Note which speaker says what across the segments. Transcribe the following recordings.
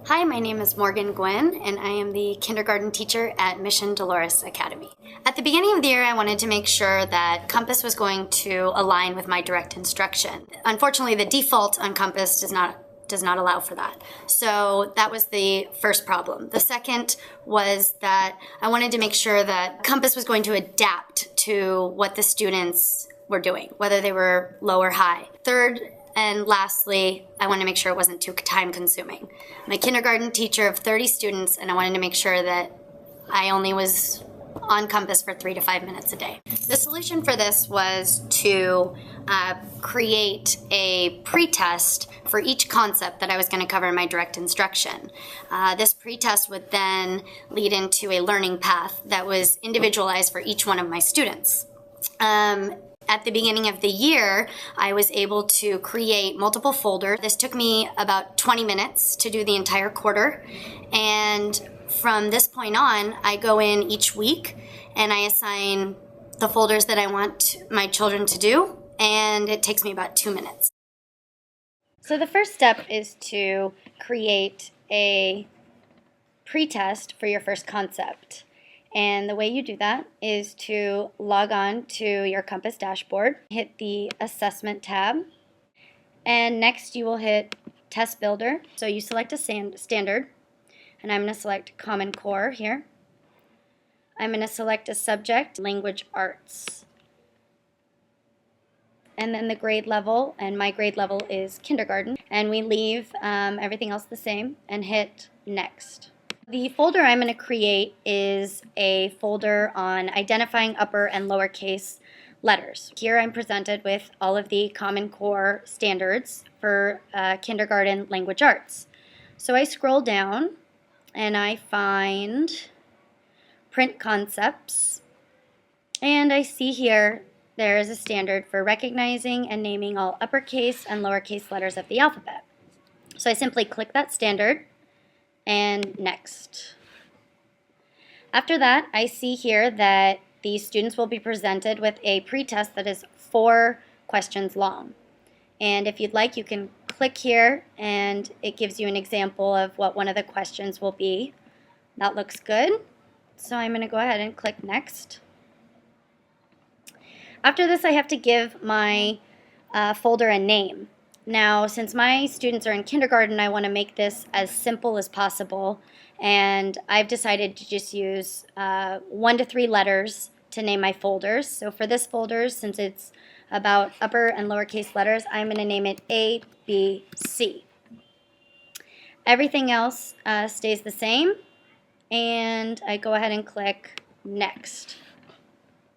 Speaker 1: Hi, my name is Morgan Gwynn, and I am the kindergarten teacher at Mission Dolores Academy. At the beginning of the year, I wanted to make sure that Compass was going to align with my direct instruction. Unfortunately, the default on Compass does not allow for that. So that was the first problem. The second was that I wanted to make sure that Compass was going to adapt to what the students were doing, whether they were low or high. Third, and lastly, I wanted to make sure it wasn't too time consuming. I'm a kindergarten teacher of 30 students, and I wanted to make sure that I only was on Compass for 3 to 5 minutes a day. The solution for this was to create a pretest for each concept that I was going to cover in my direct instruction. This pretest would then lead into a learning path that was individualized for each one of my students. At the beginning of the year, I was able to create multiple folders. This took me about 20 minutes to do the entire quarter. And from this point on, I go in each week and I assign the folders that I want my children to do, and it takes me about 2 minutes. So the first step is to create a pretest for your first concept. And the way you do that is to log on to your Compass dashboard, hit the Assessment tab, and next you will hit Test Builder. So you select a standard, and I'm going to select Common Core here. I'm going to select a subject, Language Arts. And then the grade level, and my grade level is kindergarten, and we leave everything else the same and hit Next. The folder I'm going to create is a folder on identifying upper and lowercase letters. Here I'm presented with all of the Common Core standards for kindergarten language arts. So I scroll down and I find print concepts, and I see here there is a standard for recognizing and naming all uppercase and lowercase letters of the alphabet. So I simply click that standard and Next. After that, I see here that the students will be presented with a pretest that is 4 questions long. And if you'd like, you can click here and it gives you an example of what one of the questions will be. That looks good. So I'm going to go ahead and click Next. After this, I have to give my folder a name. Now, since my students are in kindergarten, I want to make this as simple as possible, and I've decided to just use 1 to 3 letters to name my folders. So for this folder, since it's about upper and lowercase letters, I'm going to name it A, B, C. Everything else stays the same, and I go ahead and click Next.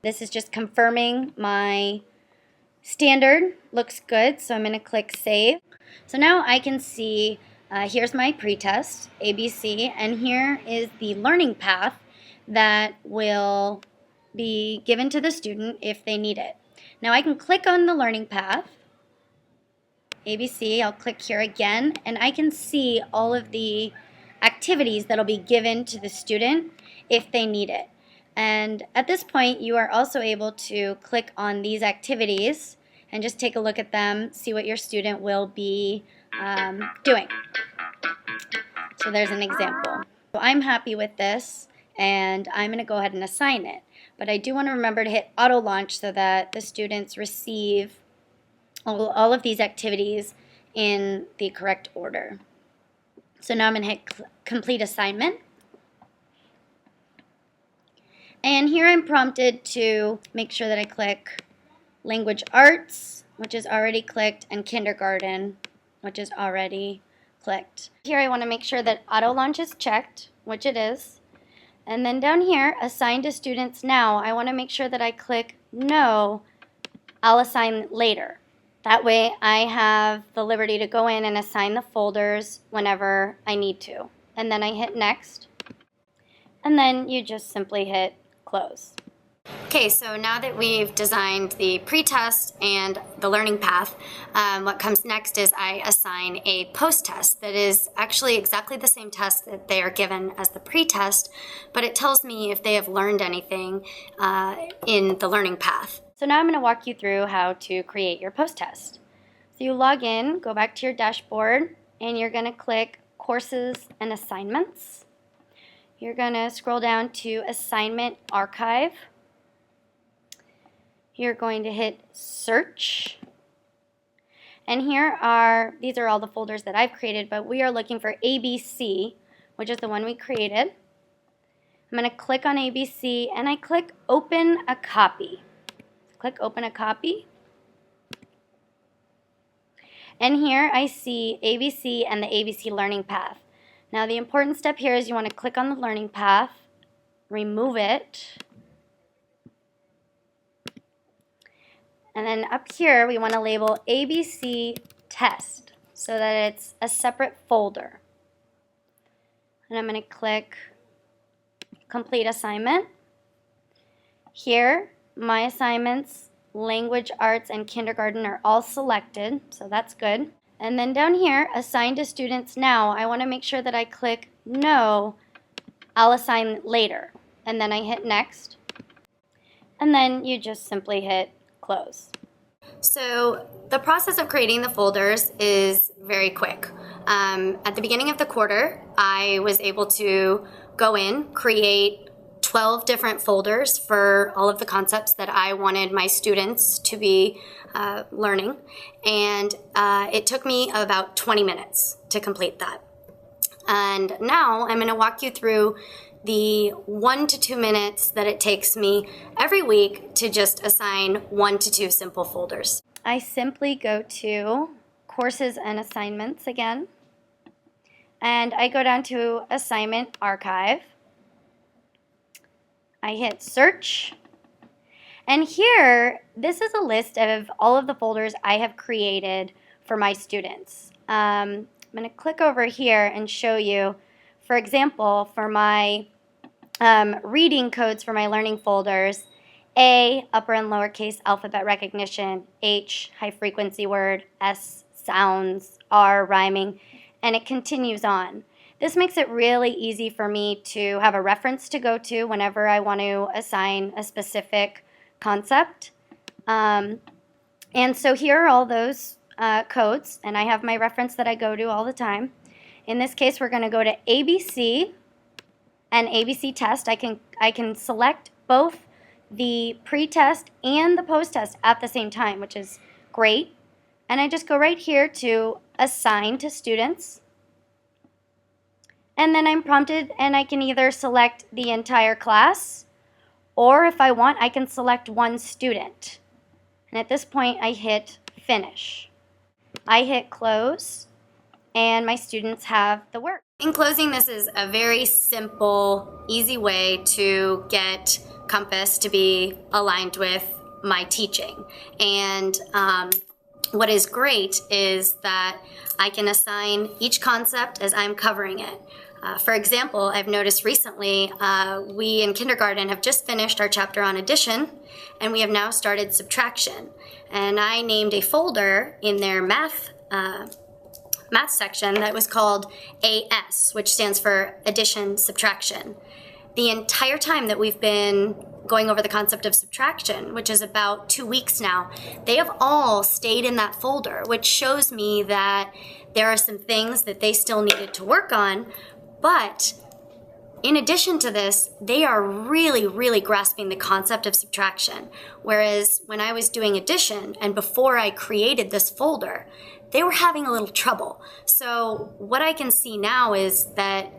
Speaker 1: This is just confirming my standard looks good, so I'm going to click Save. So now I can see here's my pretest, ABC, and here is the learning path that will be given to the student if they need it. Now I can click on the learning path, ABC, I'll click here again, and I can see all of the activities that will be given to the student if they need it. And at this point, you are also able to click on these activities and just take a look at them, see what your student will be doing. So there's an example. So I'm happy with this, and I'm going to go ahead and assign it. But I do want to remember to hit auto launch so that the students receive all of these activities in the correct order. So now I'm going to hit complete assignment. And here I'm prompted to make sure that I click Language Arts, which is already clicked, and Kindergarten, which is already clicked. Here I want to make sure that Auto Launch is checked, which it is. And then down here, Assign to Students Now, I want to make sure that I click No, I'll assign later. That way I have the liberty to go in and assign the folders whenever I need to. And then I hit Next. And then you just simply hit Close. Okay, so now that we've designed the pretest and the learning path, what comes next is I assign a post-test that is actually exactly the same test that they are given as the pretest, but it tells me if they have learned anything in the learning path. So now I'm going to walk you through how to create your post-test. So you log in, go back to your dashboard, and you're going to click Courses and Assignments. You're going to scroll down to Assignment Archive. You're going to hit Search. And these are all the folders that I've created, but we are looking for ABC, which is the one we created. I'm going to click on ABC and I click Open a Copy. Click Open a Copy. And here I see ABC and the ABC Learning Path. Now the important step here is you want to click on the learning path, remove it, and then up here we want to label ABC Test so that it's a separate folder. And I'm going to click Complete Assignment. Here, my assignments, Language Arts and Kindergarten, are all selected, so that's good. And then down here, Assign to Students Now, I want to make sure that I click No, I'll assign later. And then I hit Next. And then you just simply hit Close. So the process of creating the folders is very quick. At the beginning of the quarter, I was able to go in, create 12 different folders for all of the concepts that I wanted my students to be learning. And it took me about 20 minutes to complete that. And now I'm going to walk you through the 1 to 2 minutes that it takes me every week to just assign 1 to 2 simple folders. I simply go to Courses and Assignments again, and I go down to Assignment Archive. I hit Search, and here, this is a list of all of the folders I have created for my students. I'm going to click over here and show you, for example, for my reading codes for my learning folders, A, upper and lowercase alphabet recognition, H, high frequency word, S, sounds, R, rhyming, and it continues on. This makes it really easy for me to have a reference to go to whenever I want to assign a specific concept. And so here are all those codes, and I have my reference that I go to all the time. In this case, we're going to go to ABC and ABC Test. I can select both the pre-test and the post-test at the same time, which is great. And I just go right here to Assign to Students. And then I'm prompted, and I can either select the entire class, or if I want, I can select one student. And at this point, I hit Finish. I hit Close, and my students have the work. In closing, this is a very simple, easy way to get Compass to be aligned with my teaching. And what is great is that I can assign each concept as I'm covering it. For example, I've noticed recently we in kindergarten have just finished our chapter on addition, and we have now started subtraction. And I named a folder in their math section that was called AS, which stands for addition subtraction. The entire time that we've been going over the concept of subtraction, which is about 2 weeks now, they have all stayed in that folder, which shows me that there are some things that they still needed to work on, but in addition to this, they are really, really grasping the concept of subtraction. Whereas when I was doing addition and before I created this folder, they were having a little trouble. So what I can see now is that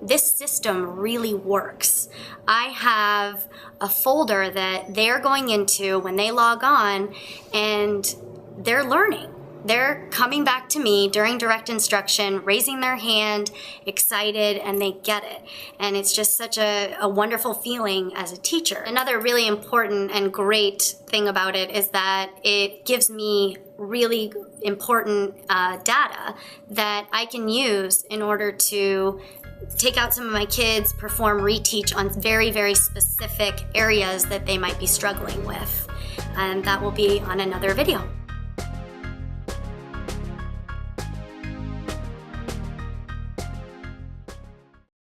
Speaker 1: this system really works. I have a folder that they're going into when they log on, and they're learning. They're coming back to me during direct instruction, raising their hand, excited, and they get it. And it's just such a wonderful feeling as a teacher. Another really important and great thing about it is that it gives me really important data that I can use in order to take out some of my kids, perform reteach on very, very specific areas that they might be struggling with. And that will be on another video.